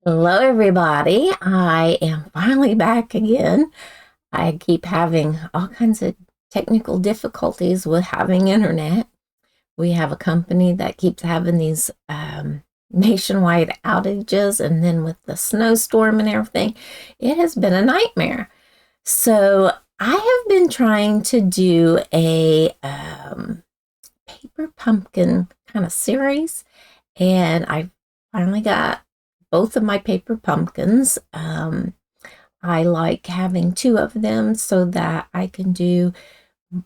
Hello, everybody. I am finally back again. I keep having all kinds of technical difficulties with having internet. We have a company that keeps having these nationwide outages, and then with the snowstorm and everything, it has been a nightmare. So I have been trying to do a paper pumpkin kind of series, and I finally got both of my paper pumpkins. I like having two of them so that I can do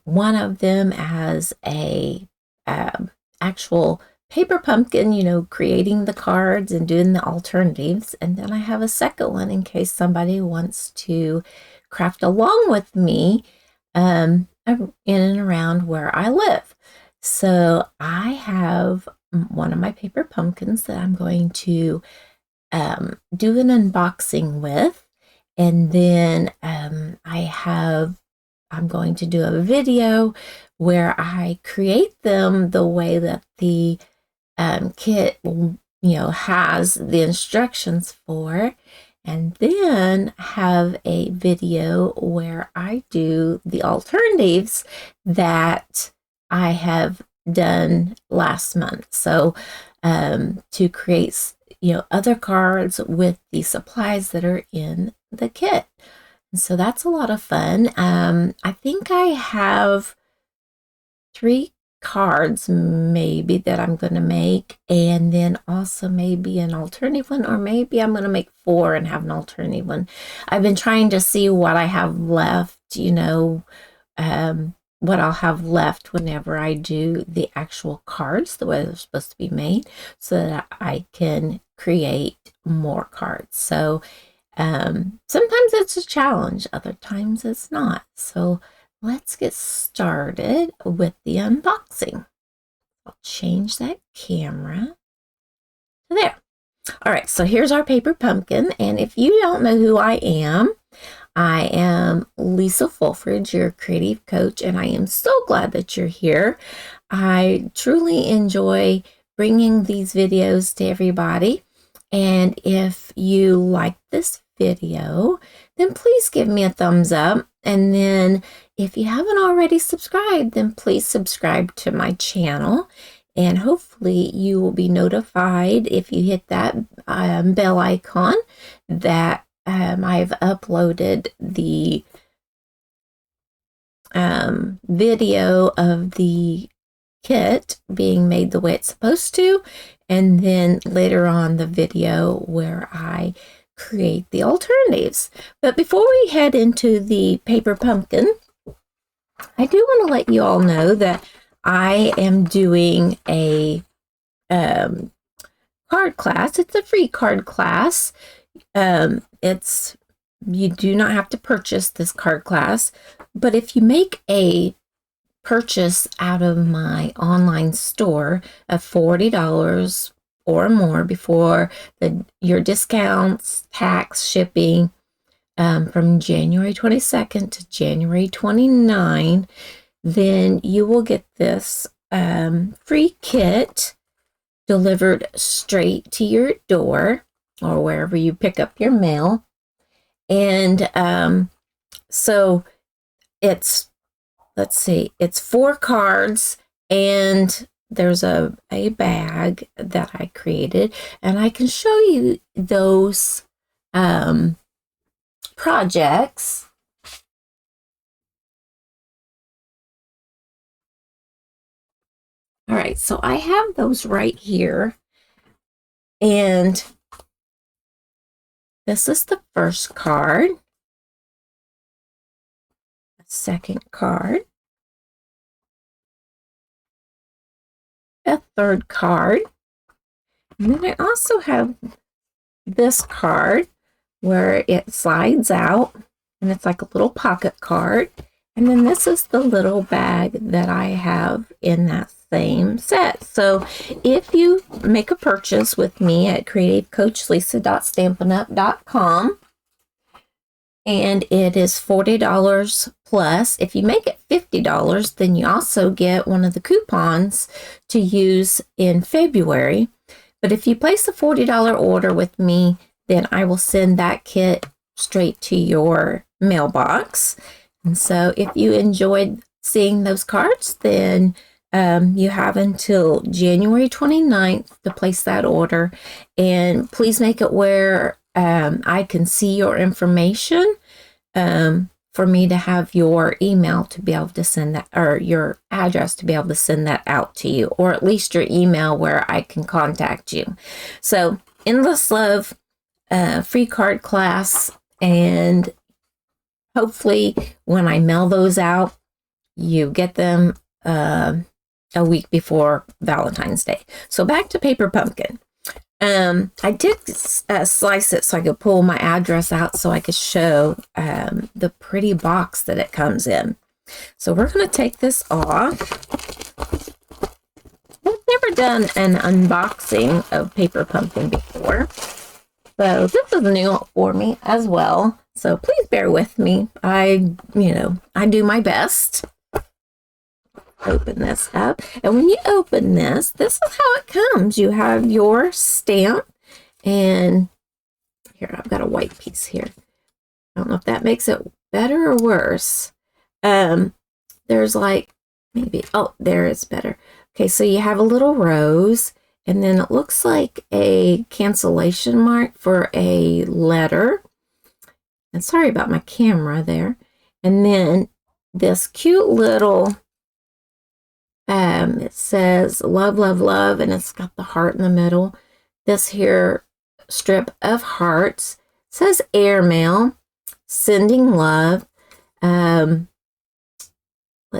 one of them as a actual paper pumpkin, creating the cards and doing the alternatives. And then I have a second one in case somebody wants to craft along with me in and around where I live. So I have one of my paper pumpkins that I'm going to do an unboxing with, and then I'm going to do a video where I create them the way that the kit has the instructions for, and then have a video where I do the alternatives that I have done last month. So to create other cards with the supplies that are in the kit. And so that's a lot of fun. I think I have 3 cards maybe that I'm going to make, and then also maybe an alternative one, or maybe I'm going to make 4 and have an alternative one. I've been trying to see what I have left, what I'll have left whenever I do the actual cards, the way they're supposed to be made, so that I can create more cards. So sometimes it's a challenge, other times it's not. So let's get started with the unboxing. I'll change that camera to there. All right, so here's our paper pumpkin. And if you don't know who I am Lisa Fulfridge, your creative coach, and I am so glad that you're here. I truly enjoy bringing these videos to everybody. And if you like this video, then please give me a thumbs up. And then if you haven't already subscribed, then please subscribe to my channel. And hopefully you will be notified if you hit that bell icon that I've uploaded the video of the kit being made the way it's supposed to, and then later on the video where I create the alternatives. But before we head into the paper pumpkin, I do want to let you all know that I am doing a card class. It's a free card class. You do not have to purchase this card class, but if you make a purchase out of my online store of $40 or more before your discounts, tax, shipping, from January 22nd to January 29, then you will get this free kit delivered straight to your door or wherever you pick up your mail. And so it's, let's see, it's 4 cards, and there's a bag that I created, and I can show you those projects. All right, so I have those right here, and this is the first card, the second card, a third card, and then I also have this card where it slides out, and it's like a little pocket card. And then this is the little bag that I have in that same set. So if you make a purchase with me at creativecoachlisa.stampinup.com, and it is $40 plus, if you make it $50, then you also get one of the coupons to use in February. But if you place a $40 order with me, then I will send that kit straight to your mailbox. And so if you enjoyed seeing those cards, then you have until January 29th to place that order. And please make it where I can see your information for me to have your email to be able to send that, or your address to be able to send that out to you, or at least your email where I can contact you. So endless love, free card class, and hopefully when I mail those out, you get them a week before Valentine's Day. So back to Paper Pumpkin. I did slice it so I could pull my address out so I could show the pretty box that it comes in. So we're going to take this off. I've never done an unboxing of Paper Pumpkin before, so this is new for me as well. So please bear with me. I do my best. Open this up, and when you open this is how it comes. You have your stamp, and here I've got a white piece here. I don't know if that makes it better or worse. There's like maybe, oh, there it's better. Okay, so you have a little rose, and then it looks like a cancellation mark for a letter. And sorry about my camera there. And then this cute little it says love, love, love, and it's got the heart in the middle. This here strip of hearts says airmail, sending love. Let's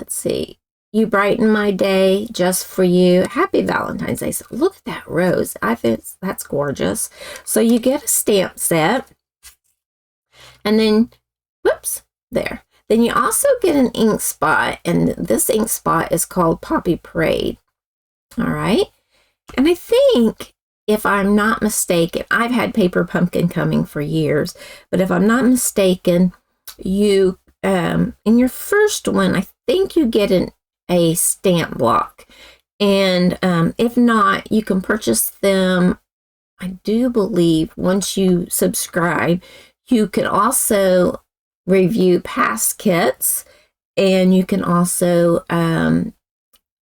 see. You brighten my day just for you. Happy Valentine's Day. So look at that rose. I think that's gorgeous. So you get a stamp set. And then, whoops, there. Then you also get an ink spot, and this ink spot is called Poppy Parade. All right. And I think, if I'm not mistaken, I've had Paper Pumpkin coming for years, but if I'm not mistaken, you, in your first one, I think you get a stamp block. And if not, you can purchase them, I do believe, once you subscribe. You can also review past kits, and you can also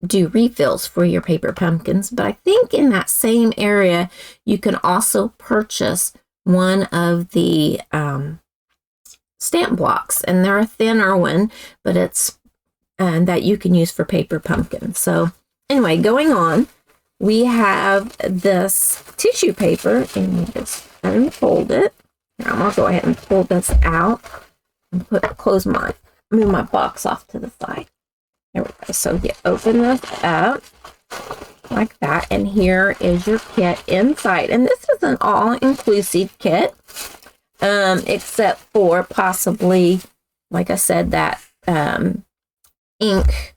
do refills for your Paper Pumpkins. But I think in that same area, you can also purchase one of the stamp blocks, and they're a thinner one, but it's that you can use for Paper Pumpkin. So anyway, going on, we have this tissue paper, and you just unfold it. Here, I'm gonna go ahead and pull this out and move my box off to the side. There we go. So you open this up like that, and here is your kit inside. And this is an all-inclusive kit, except for possibly, like I said, that ink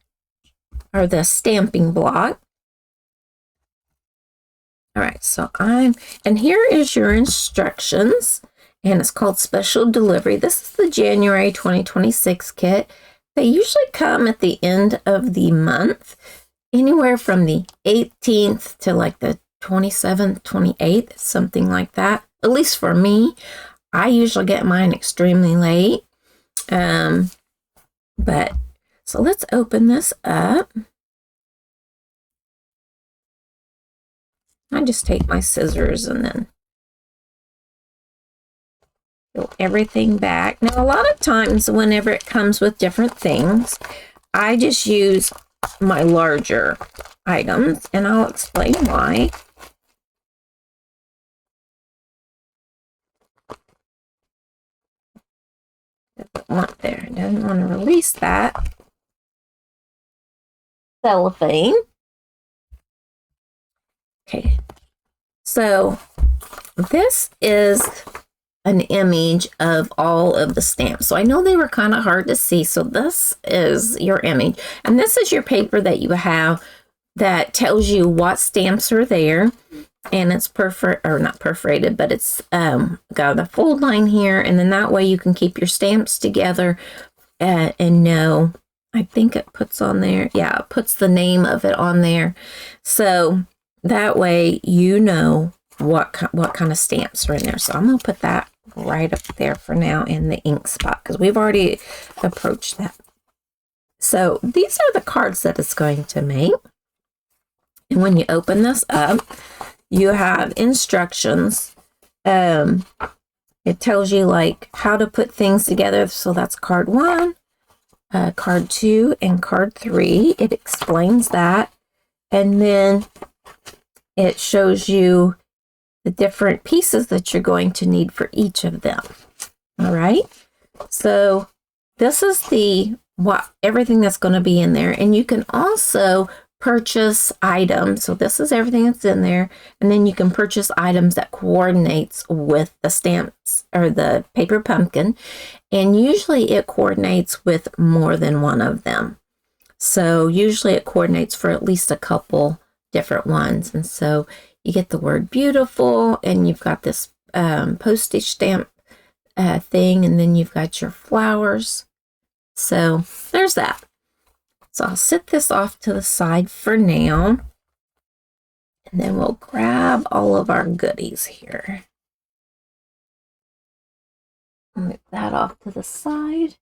or the stamping block. All right, so and here is your instructions. And it's called Special Delivery. This is the January 2026 kit. They usually come at the end of the month, anywhere from the 18th to like the 27th, 28th, something like that. At least for me, I usually get mine extremely late. But so let's open this up. I just take my scissors and then peel everything back. Now, a lot of times whenever it comes with different things, I just use my larger items, and I'll explain why. Doesn't want there. Doesn't want to release that cellophane. Okay, so this is an image of all of the stamps. So I know they were kind of hard to see. So this is your image, and this is your paper that you have that tells you what stamps are there, and it's not perforated, but it's got a fold line here, and then that way you can keep your stamps together and know. I think it puts on there, yeah, it puts the name of it on there, so that way you know what kind of stamps are in there. So I'm going to put that right up there for now in the ink spot because we've already approached that. So these are the cards that it's going to make. And when you open this up, you have instructions. It tells you like how to put things together. So that's card 1, card 2, and card 3. It explains that. And then it shows you the different pieces that you're going to need for each of them. All right. So this is everything that's going to be in there. And you can also purchase items. So this is everything that's in there. And then you can purchase items that coordinates with the stamps or the paper pumpkin. And usually it coordinates with more than one of them. So usually it coordinates for at least a couple different ones. And so you get the word beautiful, and you've got this postage stamp thing, and then you've got your flowers. So there's that. So I'll set this off to the side for now, and then we'll grab all of our goodies here. Move that off to the side.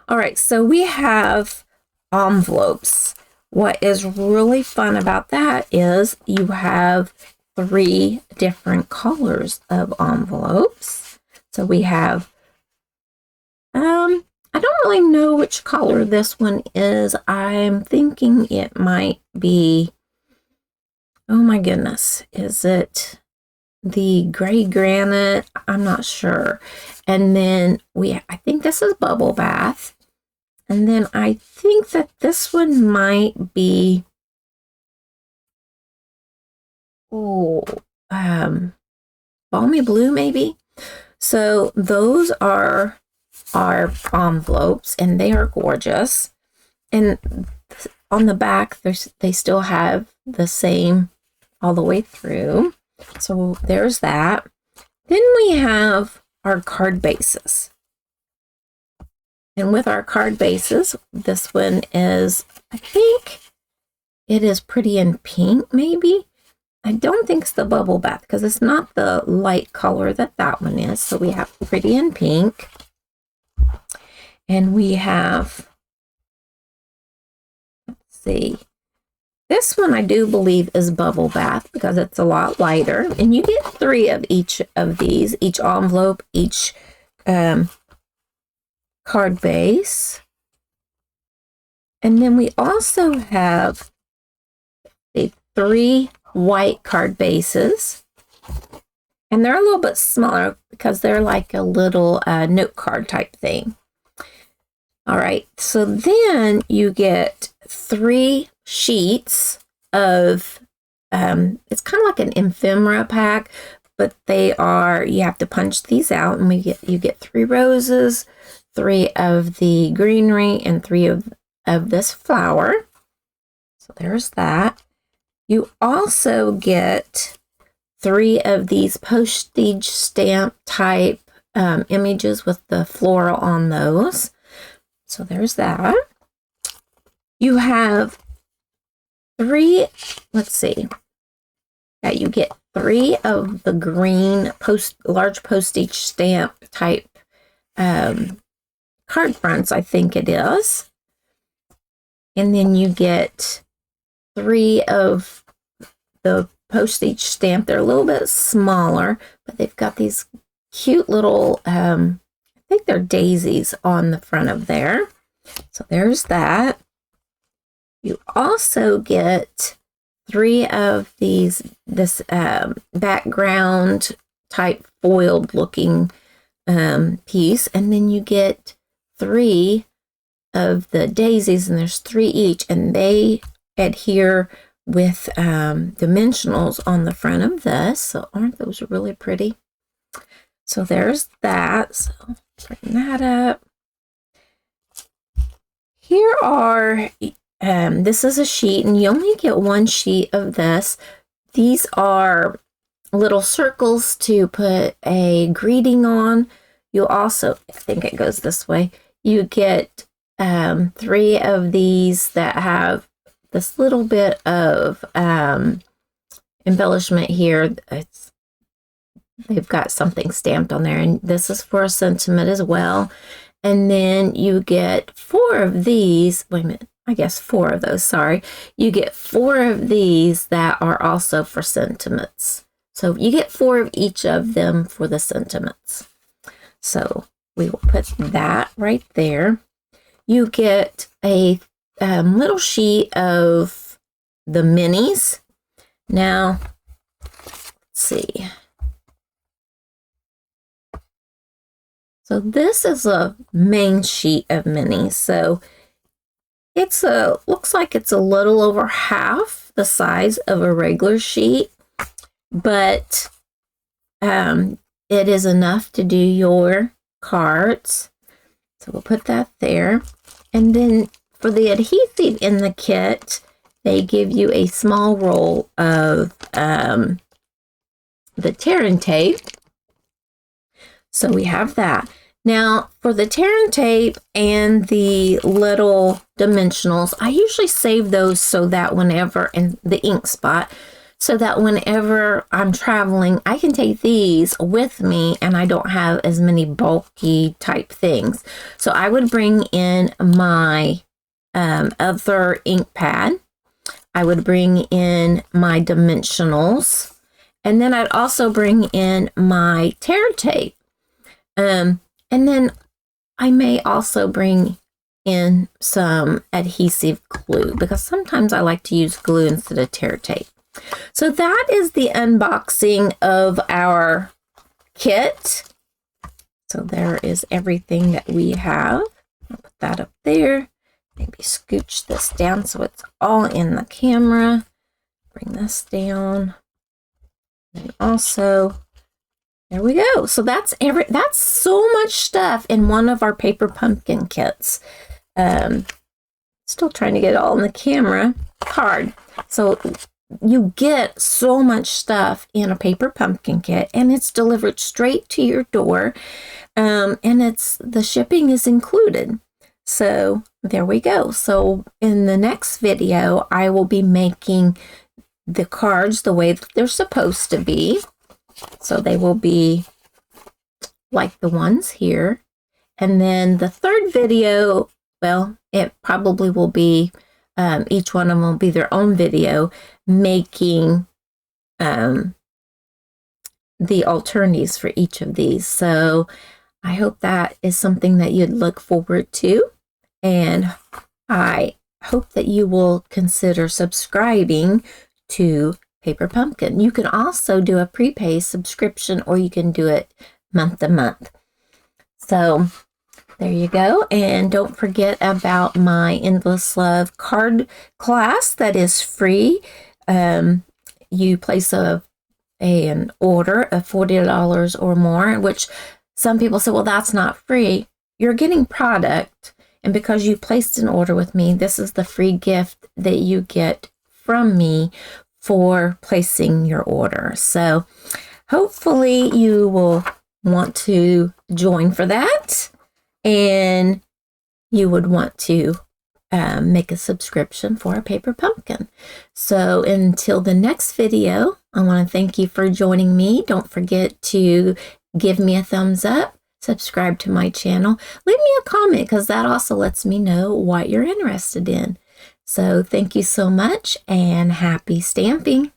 All right, so we have envelopes. What is really fun about that is you have 3 different colors of envelopes. So we have, I don't really know which color this one is. I'm thinking it might be, oh my goodness, is it the gray granite? I'm not sure. And then I think this is bubble bath. And then I think that this one might be, balmy blue maybe. So those are our envelopes, and they are gorgeous. And on the back, they still have the same all the way through. So there's that. Then we have our card bases. And with our card bases, this one is, I think it is Pretty in Pink, maybe. I don't think it's the bubble bath because it's not the light color that one is. So we have Pretty in Pink. And we have, let's see, this one I do believe is bubble bath because it's a lot lighter. And you get 3 of each of these, each envelope, each card base. And then we also have the 3 white card bases, and they're a little bit smaller because they're like a little note card type thing. All right, so then you get 3 sheets of it's kind of like an ephemera pack, but you have to punch these out, and you get 3 roses, 3 of the greenery, and 3 of this flower. So there's that. You also get 3 of these postage stamp type images with the floral on those. So there's that. You have 3, let's see. Yeah, you get 3 of the green large postage stamp type card fronts, I think it is. And then you get 3 of the postage stamp. They're a little bit smaller, but they've got these cute little, I think they're daisies on the front of there. So there's that. You also get 3 of this background type foiled looking piece, and then you get 3 of the daisies, and there's 3 each, and they adhere with dimensionals on the front of this. So aren't those really pretty? So there's that. So bring that up. Here are, this is a sheet, and you only get 1 sheet of this. These are little circles to put a greeting on. You also, I think it goes this way, you get 3 of these that have this little bit of embellishment here. It's they've got something stamped on there, and this is for a sentiment as well. And then you get 4 of these. Wait a minute. I guess 4 of those, sorry. You get 4 of these that are also for sentiments. So you get 4 of each of them for the sentiments. So we will put that right there. You get a little sheet of the minis. Now, let's see. So this is a main sheet of minis. So it's looks like it's a little over half the size of a regular sheet, but it is enough to do your cards. So we'll put that there. And then for the adhesive in the kit, they give you a small roll of the tear and tape. So we have that. Now, for the tear and tape and the little dimensionals, I usually save those so that whenever, and the ink spot, so that whenever I'm traveling, I can take these with me and I don't have as many bulky type things. So I would bring in my other ink pad. I would bring in my dimensionals. And then I'd also bring in my tear tape. And then I may also bring in some adhesive glue, because sometimes I like to use glue instead of tear tape. So that is the unboxing of our kit. So there is everything that we have. I'll put that up there. Maybe scooch this down so it's all in the camera. Bring this down. And also, there we go. So that's so much stuff in one of our paper pumpkin kits. Still trying to get it all in the camera. Hard. So you get so much stuff in a paper pumpkin kit, and it's delivered straight to your door. And the shipping is included. So there we go. So in the next video, I will be making the cards the way that they're supposed to be. So they will be like the ones here. And then the third video, well, it probably will be, each one of them will be their own video making the alternatives for each of these. So I hope that is something that you'd look forward to. And I hope that you will consider subscribing to Paper Pumpkin. You can also do a prepay subscription, or you can do it month to month. So there you go. And don't forget about my Endless Love card class that is free. You place an order of $40 or more, which some people say, well, that's not free. You're getting product. And because you placed an order with me, this is the free gift that you get from me for placing your order. So hopefully you will want to join for that, and you would want to make a subscription for a paper pumpkin. So until the next video, I want to thank you for joining me. Don't forget to give me a thumbs up, subscribe to my channel, leave me a comment, because that also lets me know what you're interested in. So thank you so much, and happy stamping.